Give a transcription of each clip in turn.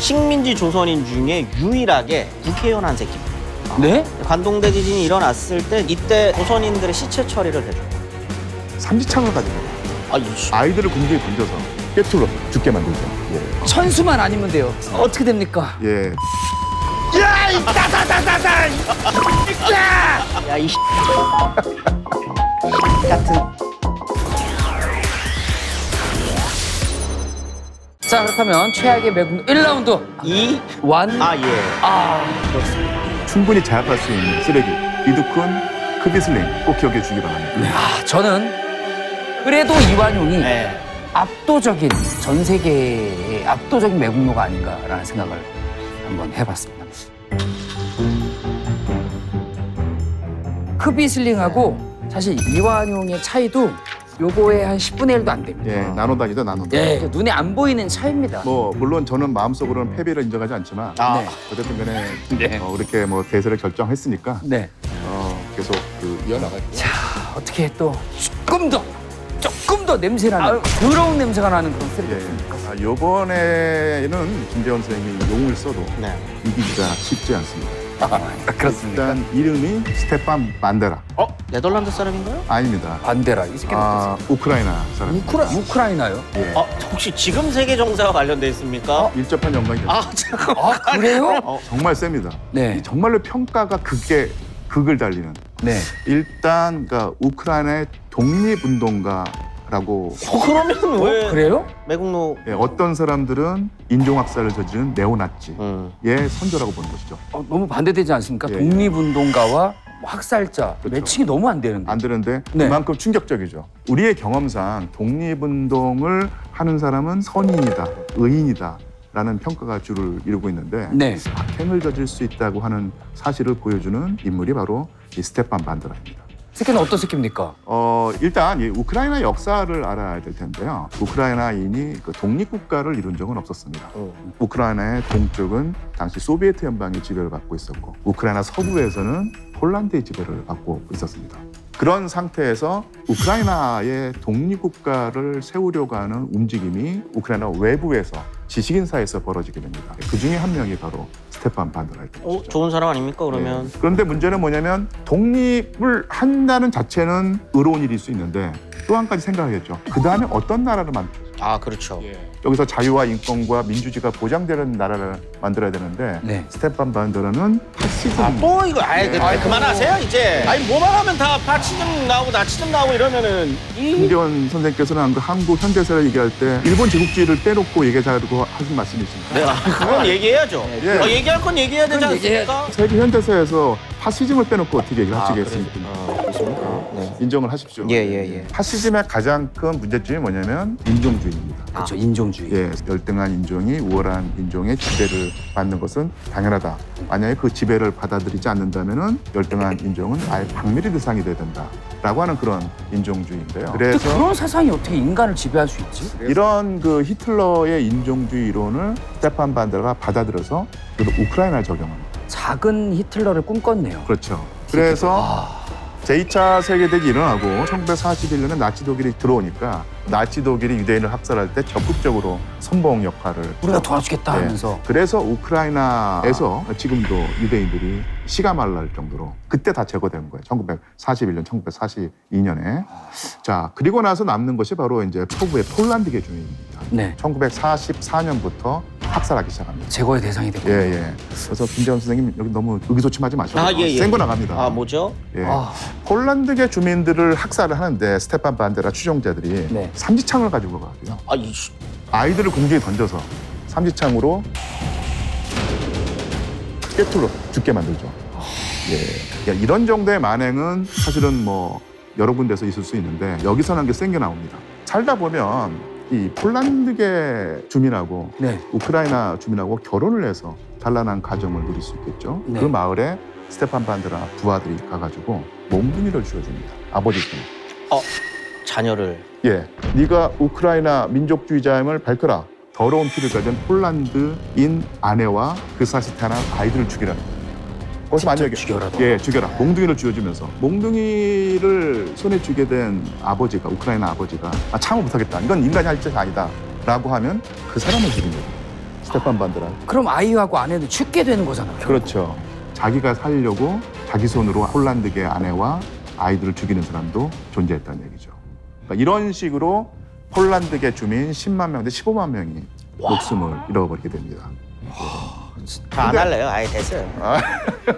식민지 조선인 중에 유일하게 국회의원 한 새끼입니다. 네? 관동대 지진이 일어났을 때 이때 조선인들의 시체 처리를 해줘요. 삼지창을 가지고 아이들을 공중에 던져서 꿰뚫어 죽게 만들죠. 예. 천수만 아니면 돼요. 어떻게 됩니까? 예. 야, 이 같은. 자, 그렇다면 최악의 매국 1라운드 이? 완. 아, 예. 그렇습니다. 충분히 제압할 수 있는 쓰레기 리두쿤, 크비슬링 꼭 기억해 주기 바랍니다. 저는 그래도 이완용이 네. 압도적인 전 세계의 압도적인 매국노가 아닌가라는 생각을 한번 해봤습니다. 크비슬링하고 사실 이완용의 차이도 요거의 한 10분의 1도 안 됩니다. 예, 나노단이다 나노단. 예, 눈에 안 보이는 차이입니다. 뭐 물론 저는 마음속으로는 패배를 인정하지 않지만 아, 어쨌든 간에 네. 이렇게 뭐 대세를 결정했으니까 네. 계속 이어나갈 거예요. 자, 어떻게 또 조금 더 냄새나는 더러운 냄새가 나는 그런 예. 쓰레기입니까? 이번에는 김재원 선생님이 용을 써도 네. 이기기가 쉽지 않습니다. 그렇습니까? 일단 이름이 스테판 반데라. 네덜란드 사람인가요? 아닙니다. 반대라 이 새끼는 어떠세요? 우크라이나 사람. 우크라이나요? 예. 혹시 지금 세계 정세와 관련돼 있습니까? 밀접한 연관이 됩니다. 아, 잠깐. 아, 그래요? 정말 셉니다. 네. 정말로 평가가 극을 달리는. 네. 일단 그러니까 우크라이나의 독립운동가라고 그러면 왜 그래요? 매국노? 어떤 사람들은 인종학살을 저지른 네오나치의 선조라고 보는 것이죠. 너무 반대되지 않습니까? 예, 예. 독립운동가와 학살자 그렇죠. 매칭이 너무 안 되는데. 안 되는데 네. 그만큼 충격적이죠. 우리의 경험상 독립운동을 하는 사람은 선인이다, 의인이다 라는 평가가 주를 이루고 있는데 네. 악행을 저질 수 있다고 하는 사실을 보여주는 인물이 바로 이 스테판 반데라입니다. 새끼는 어떤 새끼입니까? 일단 이 우크라이나 역사를 알아야 될 텐데요. 우크라이나인이 그 독립국가를 이룬 적은 없었습니다. 우크라이나의 동쪽은 당시 소비에트 연방의 지배를 받고 있었고 우크라이나 서부에서는 폴란드의 지배를 받고 있었습니다. 그런 상태에서 우크라이나의 독립국가를 세우려고 하는 움직임이 우크라이나 외부에서 지식인 사이에서 벌어지게 됩니다. 그 중에 한 명이 바로 스테판 반데라입니다. 좋은 사람 아닙니까, 그러면? 그런데 문제는 뭐냐면 독립을 한다는 자체는 의로운 일일 수 있는데 또 한 가지 생각하겠죠. 그 다음에 어떤 나라를 아, 그렇죠. 여기서 자유와 인권과 민주주의가 보장되는 나라를 만들어야 되는데 네. 스테판 반데라는 파시즘 또 이거 그만하세요 이제. 아니 뭐만 하면 다 파치즘 나오고 나치즘 나오고 이러면은 김재원 선생님께서는 한국 현대사를 얘기할 때 일본 제국주의를 빼놓고 얘기하자고 하신 말씀이십니까? 네, 그건 얘기해야죠. 예. 얘기할 건 얘기해야 되지 그건 얘기해야죠. 않습니까? 세계 현대사에서 파시즘을 빼놓고 어떻게 얘기를 하시겠습니까? 그렇습니까? 네. 인정을 하십시오. 예. 파시즘의 가장 큰 문제점이 뭐냐면 인종주의입니다. 그렇죠. 인종주의. 예, 열등한 인종이 우월한 인종의 지배를 받는 것은 당연하다. 만약에 그 지배를 받아들이지 않는다면은 열등한 인종은 아예 박멸의 대상이 돼야 된다라고 하는 그런 인종주의인데요. 근데 그래서 그런 세상이 어떻게 인간을 지배할 수 있지? 이런 그 히틀러의 인종주의 이론을 스테판 반데라가 받아들여서 그래도 우크라이나에 적용합니다. 작은 히틀러를 꿈꿨네요. 그렇죠. 그래서 제2차 세계대전이 일어나고 1941년에 나치 독일이 들어오니까 나치 독일이 유대인을 학살할 때 적극적으로 선봉 역할을 우리가 도와주겠다 네. 하면서. 그래서 우크라이나에서 지금도 유대인들이 씨가 말랄 정도로 그때 다 제거된 거예요. 1941년, 1942년에. 자, 그리고 나서 남는 것이 바로 이제 서부의 폴란드 계주민입니다. 네. 1944년부터 학살하기 시작합니다. 제거의 대상이 되고. 예. 그래서 김재원 선생님 여기 너무 의기소침하지 마시고 예. 센 거 나갑니다. 아, 뭐죠? 예. 아. 폴란드계 주민들을 학살을 하는데 스테판 반데라 추종자들이 네. 삼지창을 가지고 가고요. 아이들을 공중에 던져서 삼지창으로 꿰뚫어 죽게 만들죠. 예. 이런 정도의 만행은 사실은 뭐 여러 군데서 있을 수 있는데 여기서는 한 게 센 게 나옵니다. 살다 보면 이 폴란드계 주민하고 네. 우크라이나 주민하고 결혼을 해서 단란한 가정을 누릴 수 있겠죠. 네. 그 마을에 스테판 반데라 부하들이 가가지고 몽둥이를 쥐어줍니다. 아버지께. 자녀를. 예, 네가 우크라이나 민족주의자임을 밝혀라. 더러운 피를 가진 폴란드인 아내와 그 사실 태어난 아이들을 죽이라는 거예요. 거기서 만약에 죽여라. 예, 죽여라. 몽둥이를 쥐어주면서 몽둥이를 손에 쥐게 된 아버지가 우크라이나 아버지가 참을 못하겠다. 이건 인간이 할 짓이 아니다. 라고 하면 그 사람을 죽입니다. 스테판 반데라. 그럼 아이하고 아내는 죽게 되는 거잖아요. 그렇죠. 자기가 살려고 자기 손으로 홀란드계 아내와 아이들을 죽이는 사람도 존재했다는 얘기죠. 그러니까 이런 식으로 폴란드계 주민 10만 명 대 15만 명이 목숨을 잃어버리게 됩니다. 안 할래요. 아예 됐어요. 아.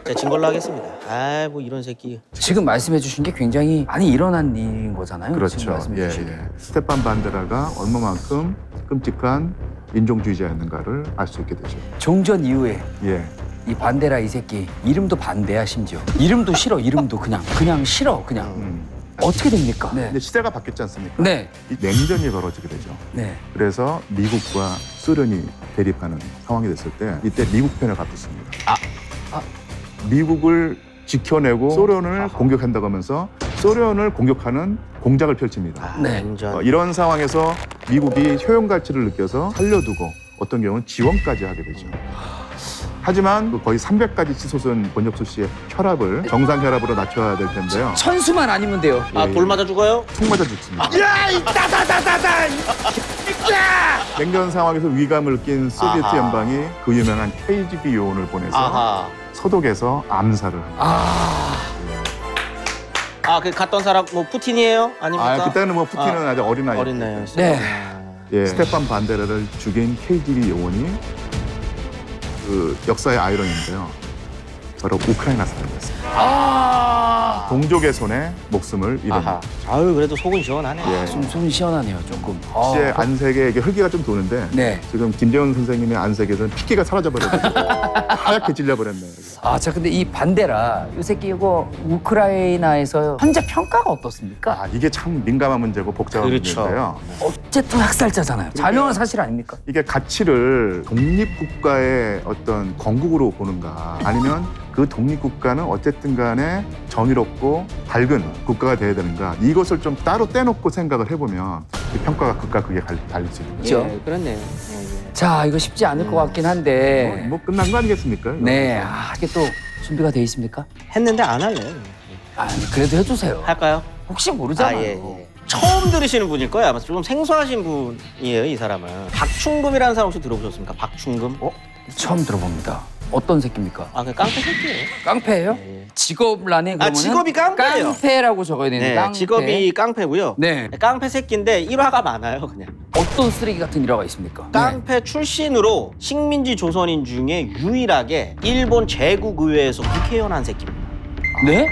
제가 진 걸로 하겠습니다. 아, 뭐 이런 새끼. 지금 말씀해 주신 게 굉장히 많이 일어난 일인 거잖아요. 지금 그렇죠. 말씀해 예, 주신 게. 예. 스테판 반데라가 얼마만큼 끔찍한 인종주의자였는가를 알 수 있게 되죠. 종전 이후에 예. 이 반데라 이 새끼 이름도 반대야 심지어. 이름도 싫어. 이름도 그냥 싫어. 그냥. 어떻게 됩니까? 네. 근데 시대가 바뀌었지 않습니까? 네. 이 냉전이 벌어지게 되죠. 네. 그래서 미국과 소련이 대립하는 상황이 됐을 때 이때 미국 편을 갖겠습니다. 미국을 지켜내고 소련을 공격한다고 하면서 소련을 공격하는 공작을 펼칩니다. 아, 네. 냉전. 이런 상황에서 미국이 효용 가치를 느껴서 살려두고 어떤 경우는 지원까지 하게 되죠. 하지만 그 거의 300가지 치솟은 권혁수 씨의 혈압을 정상 혈압으로 낮춰야 될 텐데요. 천수만 아니면 돼요. 아, 돌 맞아 죽어요? 총 맞아 죽습니다. 야, 이 따다다다다. 냉전 상황에서 위감을 느낀 소비에트 아하. 연방이 그 유명한 KGB 요원을 보내서 아하. 서독에서 암살을 합니다. 아, 그 갔던 사람 뭐 푸틴이에요? 아닙니까? 그때는 뭐 푸틴은 아직 어린 나이. 어린 나이였어요. 네. 예, 스테판 반데라를 죽인 KGB 요원이 그 역사의 아이러니인데요. 바로 우크라이나 사람이었습니다. 동족의 손에 목숨을 아하. 잃었습니다. 아유, 그래도 속은 시원하네. 예. 좀 손이 시원하네요. 조금. 시의 안색에 이게 흙기가 좀 도는데 네. 지금 김재원 선생님의 안색에서는 핏기가 사라져버렸고 하얗게 질려버렸네요. 자 근데 이 반데라 이 새끼 이거 우크라이나에서 현재 평가가 어떻습니까? 이게 참 민감한 문제고 복잡한 그렇죠. 문제인데요. 어쨌든 학살자잖아요. 자명한 사실 아닙니까? 이게 가치를 독립국가의 어떤 건국으로 보는가 아니면 그 독립국가는 어쨌든 간에 정의롭고 밝은 국가가 돼야 되는가 이것을 좀 따로 떼놓고 생각을 해보면 이 평가가 극과 극에 갈릴 수 있는 거죠. 그렇죠. 그렇네요. 자 이거 쉽지 않을 것 같긴 한데 뭐 끝난 거 아니겠습니까? 네 이게 또 준비가 돼 있습니까? 했는데 안 할래요. 그래도 해주세요. 할까요? 혹시 모르잖아요. 예. 처음 들으시는 분일 거예요. 아마 좀 생소하신 분이에요, 이 사람은. 박충금이라는 사람 혹시 들어보셨습니까? 박충금? 처음 들어봅니다. 어떤 새끼입니까? 아, 그 깡패 새끼예요. 깡패예요? 예. 직업란에 그러면 직업이 깡패예요. 깡패라고 적어야 되는 네, 깡패. 직업이 깡패고요. 네. 깡패 새끼인데 일화가 많아요, 그냥. 어떤 쓰레기 같은 일화가 있습니까? 깡패 출신으로 식민지 조선인 중에 유일하게 일본 제국의회에서 국회의원 한 새끼입니다. 네?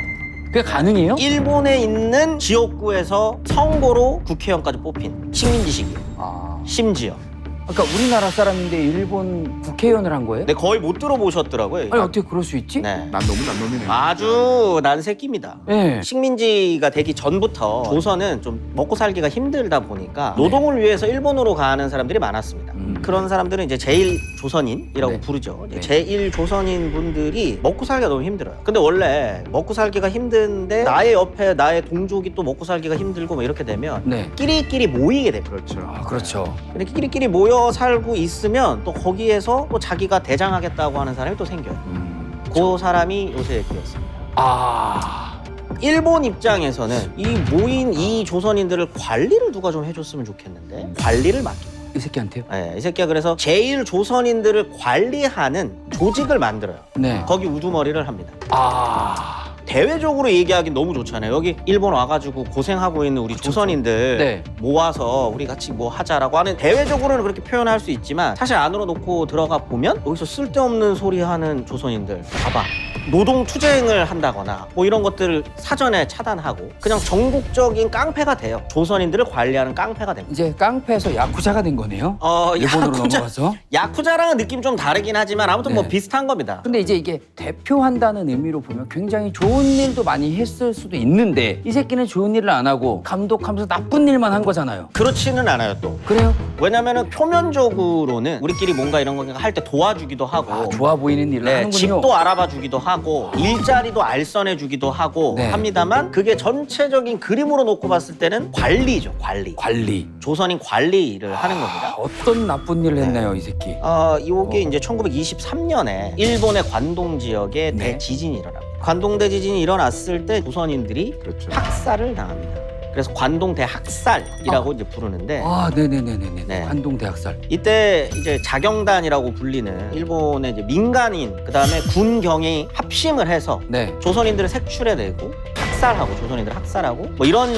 그게 가능해요? 일본에 있는 지역구에서 선거로 국회의원까지 뽑힌 식민지식이에요. 심지어. 그러니까 우리나라 사람인데 일본 국회의원을 한 거예요? 근데 거의 못 들어보셨더라고요. 아니 어떻게 그럴 수 있지? 네. 난놈이네. 아주 난 새끼입니다. 네. 식민지가 되기 전부터 조선은 좀 먹고 살기가 힘들다 보니까 노동을 위해서 일본으로 가는 사람들이 많았습니다. 그런 사람들은 이제 제1조선인이라고 네. 부르죠. 네. 제1조선인 분들이 먹고 살기가 너무 힘들어요. 근데 원래 먹고 살기가 힘든데 나의 옆에 나의 동족이 또 먹고 살기가 힘들고 뭐 이렇게 되면 네. 끼리끼리 모이게 됩니다. 그렇죠. 그렇죠. 근데 끼리끼리 모여 살고 있으면 또 거기에서 또 자기가 대장하겠다고 하는 사람이 또 생겨요. 그 사람이 요새였습니다. 일본 입장에서는 이 모인 이 조선인들을 관리를 누가 좀 해줬으면 좋겠는데 관리를 맡깁니다. 이 새끼한테요? 이 새끼가 그래서 제일 조선인들을 관리하는 조직을 만들어요. 네. 거기 우두머리를 합니다. 대외적으로 얘기하긴 너무 좋잖아요. 여기 일본 와가지고 고생하고 있는 우리 조선인들 네. 모아서 우리 같이 뭐 하자라고 하는 대외적으로는 그렇게 표현할 수 있지만 사실 안으로 놓고 들어가 보면 여기서 쓸데없는 소리 하는 조선인들 봐봐. 노동 투쟁을 한다거나 뭐 이런 것들을 사전에 차단하고 그냥 전국적인 깡패가 돼요. 조선인들을 관리하는 깡패가 됩니다. 이제 깡패에서 야쿠자가 된 거네요? 일본으로 넘어가서? 야쿠자랑은 느낌 좀 다르긴 하지만 아무튼 뭐 네. 비슷한 겁니다. 근데 이제 이게 대표한다는 의미로 보면 굉장히 좋은 일도 많이 했을 수도 있는데 이 새끼는 좋은 일을 안 하고 감독하면서 나쁜 일만 한 거잖아요. 그렇지는 않아요 또. 그래요? 왜냐면은 표면적으로는 우리끼리 뭔가 이런 거 할 때 도와주기도 하고 좋아 보이는 일을 네, 하는군요. 집도 알아봐 주기도 하고 일자리도 알선해 주기도 하고 네. 합니다만 그게 전체적인 그림으로 놓고 봤을 때는 관리죠. 관리. 조선인 관리를 하는 겁니다. 어떤 나쁜 일을 했나요, 이 새끼? 이게 이제 1923년에 일본의 관동 지역에 네. 대지진이 일어납니다. 관동 대지진이 일어났을 때 조선인들이 그렇죠. 학살을 당합니다. 그래서 관동 대학살이라고 이제 부르는데 아, 네네네네네. 네. 관동 대학살. 이때 이제 자경단이라고 불리는 일본의 이제 민간인 그다음에 군경이 합심을 해서 네. 조선인들을 색출해내고 학살하고 조선인들을 학살하고 뭐 이런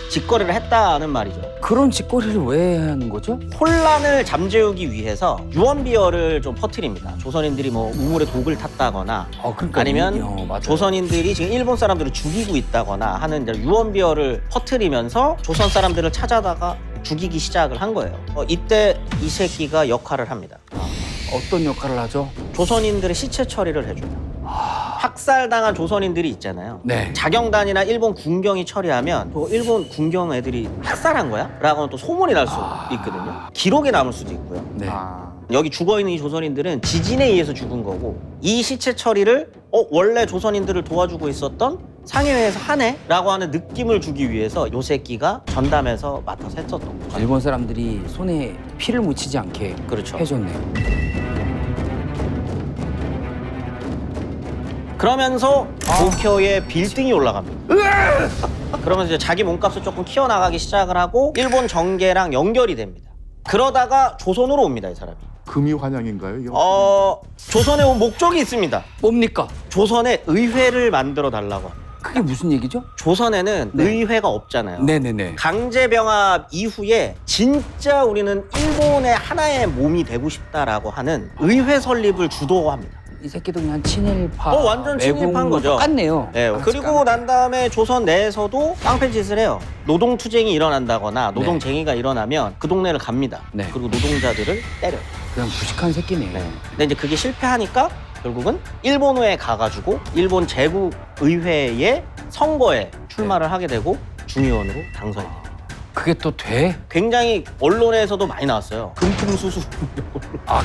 짓거리를 했다는 말이죠. 그런 짓거리를 왜 하는 거죠? 혼란을 잠재우기 위해서 유언비어를 좀 퍼뜨립니다. 조선인들이 뭐 우물에 독을 탔다거나 그러니까 아니면 맞아요. 조선인들이 지금 일본 사람들을 죽이고 있다거나 하는 이제 유언비어를 퍼뜨리면서 조선 사람들을 찾아다가 죽이기 시작을 한 거예요. 이때 이 새끼가 역할을 합니다. 어떤 역할을 하죠? 조선인들의 시체 처리를 해줘요. 학살당한 조선인들이 있잖아요. 네. 자경단이나 일본 군경이 처리하면 또 일본 군경 애들이 학살한 거야? 라고는 또 소문이 날 수 있거든요. 기록에 남을 수도 있고요. 네. 여기 죽어있는 이 조선인들은 지진에 의해서 죽은 거고 이 시체 처리를 원래 조선인들을 도와주고 있었던 상해에서 하네? 라고 하는 느낌을 주기 위해서 요 새끼가 전담해서 맡아서 했었던 거죠. 일본 사람들이 손에 피를 묻히지 않게 그렇죠. 해줬네요. 그러면서 도쿄에 빌딩이 올라갑니다. 그러면서 이제 자기 몸값을 조금 키워나가기 시작을 하고 일본 정계랑 연결이 됩니다. 그러다가 조선으로 옵니다, 이 사람이. 금이 환영인가요? 이게 조선에 온 목적이 있습니다. 뭡니까? 조선에 의회를 만들어 달라고 합니다. 그게 무슨 얘기죠? 조선에는 네. 의회가 없잖아요. 네네네. 강제병합 이후에 진짜 우리는 일본의 하나의 몸이 되고 싶다라고 하는 의회 설립을 주도합니다. 이 새끼도 그냥 친일파. 완전 친일파인 거죠. 똑같네요. 네, 그리고 난 다음에 조선 내에서도 깡패 짓을 해요. 노동투쟁이 일어난다거나 노동쟁의가 일어나면 그 동네를 갑니다. 네. 그리고 노동자들을 때려요. 그냥 무식한 새끼네. 네. 근데 이제 그게 실패하니까 결국은 일본에 가가지고 일본 제국의회의 선거에 출마를 하게 되고 중의원으로 당선이 돼요. 그게 또 돼? 굉장히 언론에서도 많이 나왔어요. 금품수수.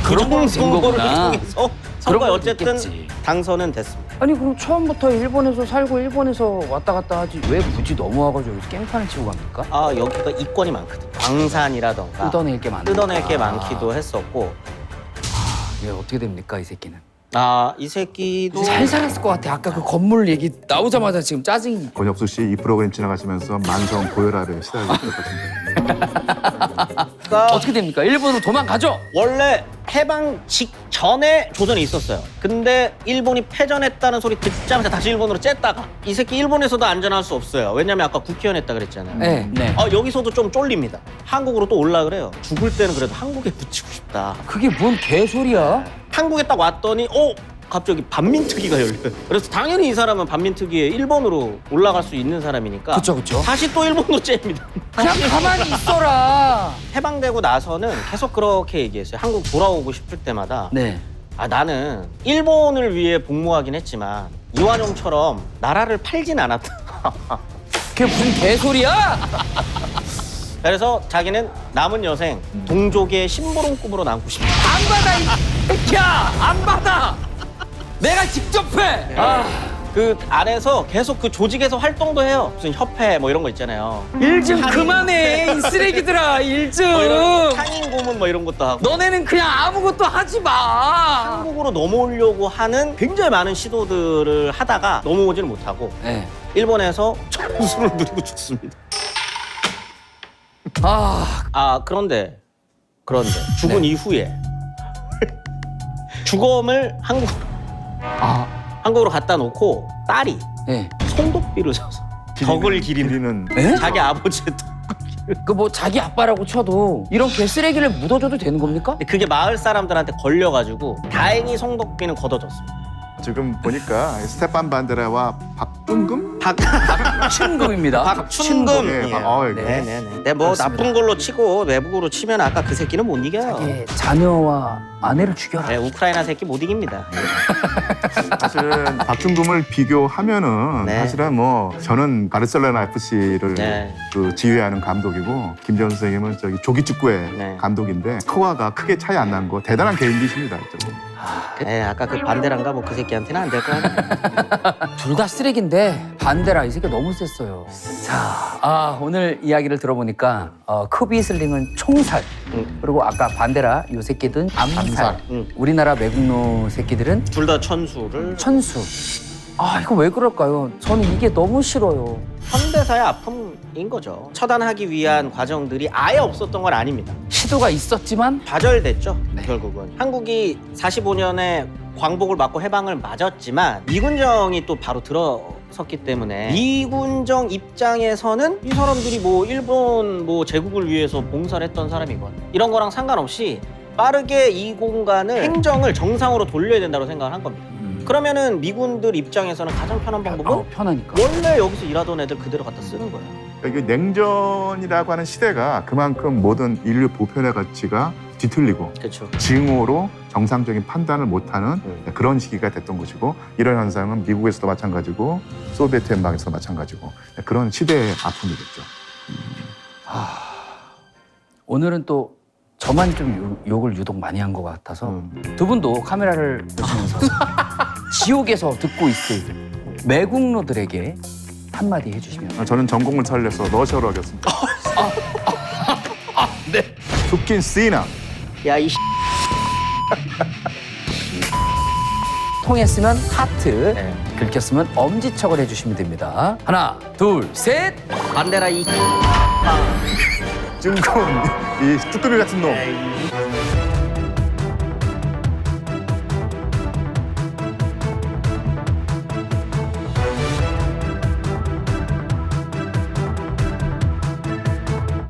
그런 건 된 선거를 거구나. 통해서 그런 선거에 건 어쨌든 됐겠지. 당선은 됐습니다. 아니 그럼 처음부터 일본에서 살고 일본에서 왔다 갔다 하지 왜 굳이 넘어와가지고 여기서 깽판을 치고 갑니까? 여기가 이권이 많거든. 광산이라던가 뜯어낼 게 많아. 뜯어낼 게 많기도 했었고 예, 어떻게 됩니까 이 새끼는? 이 새끼도 잘 살았을 것 같아. 아까 그 건물 얘기 나오자마자 지금 짜증이. 권혁수 씨 이 프로그램 지나가시면서 만성 고혈압에 시달리고 있었거든요. 어떻게 됩니까? 일본으로 도망가죠. 원래 해방 직전에 조선에 있었어요. 근데 일본이 패전했다는 소리 듣자마자 다시 일본으로 쬐다가 이 새끼 일본에서도 안전할 수 없어요. 왜냐면 아까 국회의원 했다 그랬잖아요. 네, 네. 여기서도 좀 쫄립니다. 한국으로 또 올라 그래요. 죽을 때는 그래도 한국에 붙이고 싶다. 그게 뭔 개소리야? 한국에 딱 왔더니 갑자기 반민특위가 열려요. 그래서 당연히 이 사람은 반민특위에 일본으로 올라갈 수 있는 사람이니까 그쵸. 다시 또 일본으로 째입니다. 그냥 가만히 있어라. 해방되고 나서는 계속 그렇게 얘기했어요. 한국 돌아오고 싶을 때마다 네. 나는 일본을 위해 복무하긴 했지만 이완용처럼 나라를 팔진 않았다. 그게 무슨 개소리야? 그래서 자기는 남은 여생 동족의 심부름꾼으로 남고 싶다. 안 받아 이 새끼야. 안 받아. 내가 직접 해. 그 안에서 계속 그 조직에서 활동도 해요. 무슨 협회 뭐 이런 거 있잖아요. 일 좀 그만해 이 쓰레기들아. 일 좀. 상인 고문 뭐 이런 것도 하고. 너네는 그냥 아무것도 하지 마. 한국으로 넘어오려고 하는 굉장히 많은 시도들을 하다가 넘어오지는 못하고 네. 일본에서 정수를 누리고 죽습니다. 그런데 죽은 네. 이후에 주검을 한국으로 갖다 놓고 딸이 네. 손도비를 사서 덕을 기리는 네? 자기 아버지의 그 뭐 자기 아빠라고 쳐도 이런 개쓰레기를 묻어줘도 되는 겁니까? 근데 그게 마을 사람들한테 걸려가지고 다행히 송덕비는 걷어졌습니다. 지금 보니까 스테판 반데라와 박준금? 박춘금입니다. 박춘금. 예, 예. 네네. 네네네. 네, 뭐 그렇습니다. 나쁜 걸로 치고 외국으로 치면 아까 그 새끼는 못 이겨요. 자기의 자녀와 아내를 죽여라. 네, 우크라이나 새끼 못 이깁니다. 사실은 박준금을 비교하면은 네. 사실은 뭐 저는 바르셀로나 FC를 네. 그 지휘하는 감독이고 김전 선생님은 저기 조기축구의 네. 감독인데 스코어가 크게 차이 안 난 거 대단한 개인기십니다. 네, 아까 그 반대란가 뭐 그 새끼한테는 안 될 거 같아요. 둘 다 쓰레기인데 반대라 이 새끼 너무 셌어요. 자, 오늘 이야기를 들어보니까 크비슬링은 총살 그리고 아까 반대라 요 새끼든 암살. 우리나라 매국노 새끼들은 둘 다 천수를 천수. 이거 왜 그럴까요? 저는 이게 너무 싫어요. 현대사의 아픔인 거죠. 처단하기 위한 과정들이 아예 없었던 건 아닙니다. 시도가 있었지만 좌절됐죠. 네. 결국은 한국이 45년에 광복을 맞고 해방을 맞았지만 미군정이 또 바로 들어섰기 때문에 미군정 입장에서는 이 사람들이 뭐 일본 뭐 제국을 위해서 봉사를 했던 사람이건 이런 거랑 상관없이 빠르게 이 공간을 행정을 정상으로 돌려야 된다고 생각을 한 겁니다. 그러면은 미군들 입장에서는 가장 편한 방법은 편하니까. 원래 여기서 일하던 애들 그대로 갖다 쓰는 거예요. 이게 냉전이라고 하는 시대가 그만큼 모든 인류 보편의 가치가 뒤틀리고 그렇죠. 징후로 정상적인 판단을 못하는 그런 시기가 됐던 것이고 이런 현상은 미국에서도 마찬가지고 소비에트 연방에서도 마찬가지고 그런 시대의 아픔이겠죠. 오늘은 또 저만 좀 욕을 유독 많이 한 것 같아서 두 분도 카메라를 보시면서 지옥에서 듣고 있을 매국노들에게 한마디 해주시면. 저는 전공을 살려서 러시아로 하겠습니다. 네. 죽긴 쓰이나. 야, 이 통했으면 하트, 긁혔으면 엄지척을 해주시면 됩니다. 하나, 둘, 셋. 반대라 이 จึง이 쭈꾸미 같은 놈.